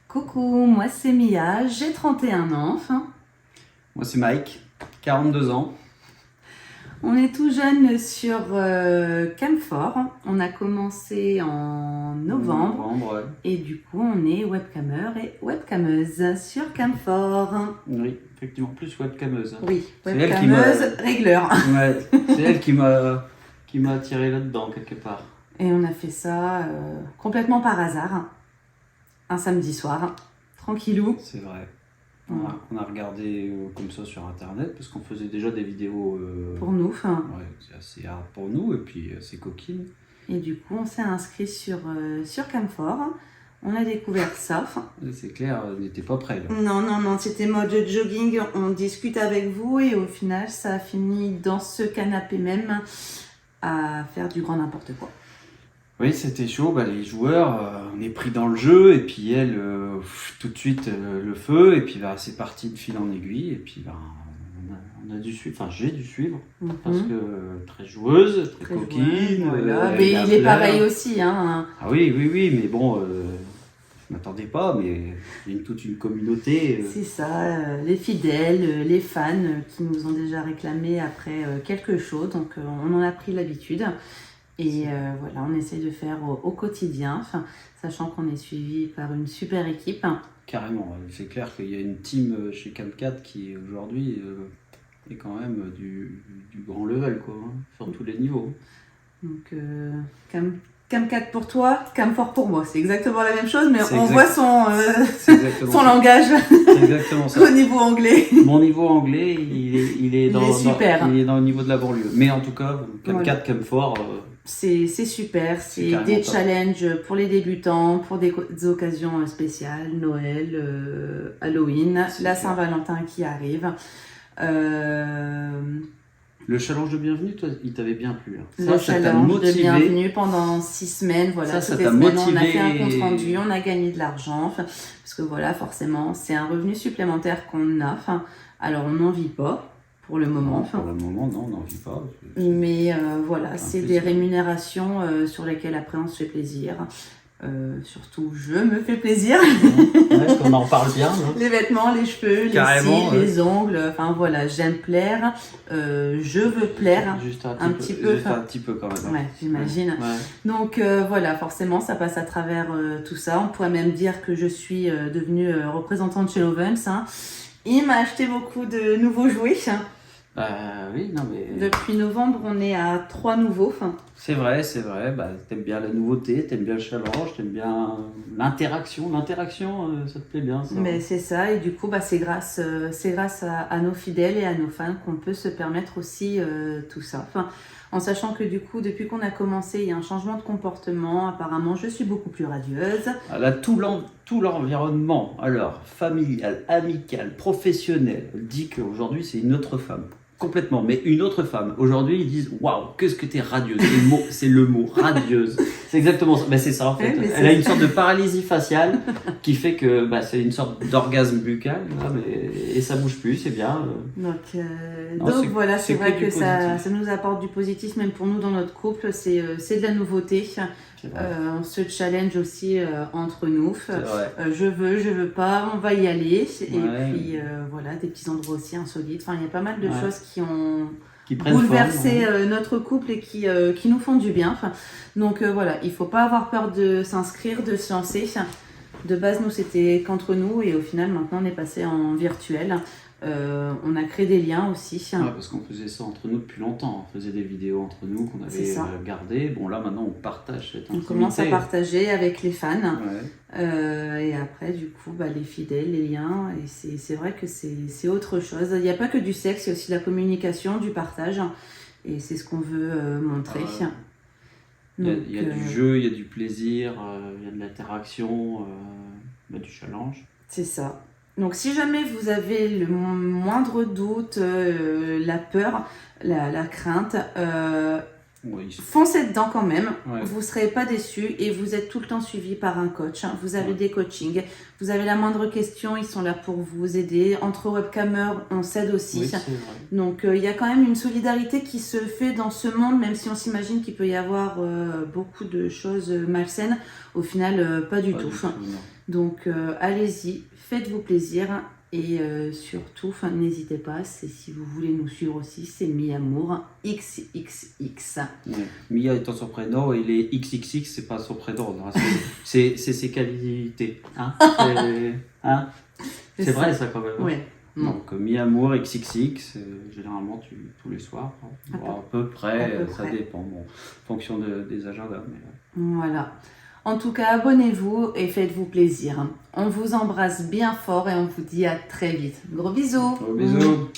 Coucou, moi c'est Mia, j'ai 31 ans. Moi c'est Mike, 42 ans. On est tout jeune sur Camfort. On a commencé en novembre. Ouais. Et du coup on est webcameur et webcameuse sur Camfort. Oui, effectivement, plus webcameuse. Oui, C'est elle qui webcameuse régleur. Ouais, c'est elle qui m'a attiré là-dedans quelque part. Et on a fait ça complètement par hasard. Un samedi soir, tranquillou. C'est vrai. On a regardé comme ça sur internet parce qu'on faisait déjà des vidéos Pour nous. Ouais, c'est assez hard pour nous et puis c'est coquine. Et du coup on s'est inscrit sur Camfort. On a découvert ça. C'est clair, on n'était pas prêts là. Non, c'était mode jogging, on discute avec vous et au final ça a fini dans ce canapé même à faire du grand n'importe quoi. Oui, c'était chaud, les joueurs, on est pris dans le jeu et puis elle, tout de suite le feu et puis c'est parti de fil en aiguille et puis on a dû suivre, enfin j'ai dû suivre parce que très joueuse, très coquine. Voilà. Mais il est pareil aussi. Hein. Ah oui, mais bon, je m'attendais pas, mais il y a toute une communauté. C'est ça, les fidèles, les fans qui nous ont déjà réclamé après quelque chose, donc on en a pris l'habitude. Et voilà, on essaye de faire au quotidien, sachant qu'on est suivi par une super équipe. Carrément, c'est clair qu'il y a une team chez Cam4 qui aujourd'hui est quand même du grand level, quoi, sur tous les niveaux. Donc Cam4 pour toi, Camfort pour moi, c'est exactement la même chose, mais on voit son langage c'est exactement ça. Au niveau anglais. Mon niveau anglais, il est dans le niveau de la banlieue. Mais en tout cas, Cam4, voilà. Camfort... C'est super, c'est des challenges pour les débutants, pour des occasions spéciales, Noël, Halloween, la Saint-Valentin qui arrive. Le challenge de bienvenue, toi, il t'avait bien plu. Le challenge de bienvenue pendant 6 semaines, voilà, toutes les semaines on a fait un compte rendu, on a gagné de l'argent, parce que voilà, forcément, c'est un revenu supplémentaire qu'on a. Alors on n'en vit pas. Pour le moment. Non, pour le moment, non, on n'en vit pas. Mais voilà, c'est des rémunérations sur lesquelles après on se fait plaisir. Surtout, je me fais plaisir. Est-ce qu'on en parle bien? Les vêtements, les cheveux, les cils, les ongles. Enfin voilà, j'aime plaire. Je veux plaire. Juste un petit peu quand même. Ouais, j'imagine. Ouais. Donc voilà, forcément, ça passe à travers tout ça. On pourrait même dire que je suis devenue représentante chez Lovens. Il m'a acheté beaucoup de nouveaux jouets. Oui, non mais... Depuis novembre, on est à 3 nouveaux. C'est vrai. T'aimes bien la nouveauté, t'aimes bien le challenge, t'aimes bien l'interaction. L'interaction, ça te plaît bien, ça. Mais c'est ça, et du coup, c'est grâce à nos fidèles et à nos fans qu'on peut se permettre aussi tout ça. En sachant que du coup, depuis qu'on a commencé, il y a un changement de comportement. Apparemment, je suis beaucoup plus radieuse. Là, tout l'environnement, alors familial, amical, professionnel, dit qu'aujourd'hui, c'est une autre femme. Complètement, mais une autre femme. Aujourd'hui, ils disent waouh, qu'est-ce que t'es radieuse. C'est le mot, radieuse. C'est exactement ça. C'est ça en fait. Elle a une sorte de paralysie faciale qui fait que c'est une sorte d'orgasme buccal, et ça bouge plus, c'est bien. Donc voilà, c'est vrai que ça nous apporte du positif, même pour nous dans notre couple. C'est de la nouveauté. On se challenge aussi entre nous. Je veux pas, on va y aller. Et puis voilà, des petits endroits aussi insolites. Il y a pas mal de choses qui ont bouleversé notre couple et qui nous font du bien. Donc voilà, il faut pas avoir peur de s'inscrire, de se lancer. De base, nous, c'était qu'entre nous et au final, maintenant, on est passé en virtuel. On a créé des liens aussi. Parce qu'on faisait ça entre nous depuis longtemps. On faisait des vidéos entre nous qu'on avait gardées. Bon, là, maintenant, on partage cette intimité. On commence à partager avec les fans. Et après, du coup, les fidèles, les liens. Et c'est vrai que c'est autre chose. Il n'y a pas que du sexe, il y a aussi de la communication, du partage. Et c'est ce qu'on veut montrer. Il y a du jeu, il y a du plaisir, il y a de l'interaction, du challenge. C'est ça. Donc si jamais vous avez le moindre doute, la peur, la crainte, foncez dedans quand même. Vous ne serez pas déçus et vous êtes tout le temps suivi par un coach. Vous avez des coachings, vous avez la moindre question, ils sont là pour vous aider. Entre webcamers, on s'aide aussi. Oui, donc il y a quand même une solidarité qui se fait dans ce monde, même si on s'imagine qu'il peut y avoir beaucoup de choses malsaines. Au final, pas du tout. Donc allez-y, faites-vous plaisir. Et surtout, n'hésitez pas, si vous voulez nous suivre aussi, c'est Miamour XXX. Mia étant son prénom et les XXX, c'est pas son prénom, c'est ses qualités. C'est vrai ça quand même. Ouais. Donc Miamour XXX, généralement tous les soirs, à peu près, ça dépend, en fonction des agendas. Mais... Voilà. En tout cas, abonnez-vous et faites-vous plaisir. On vous embrasse bien fort et on vous dit à très vite. Gros bisous. Gros bisous.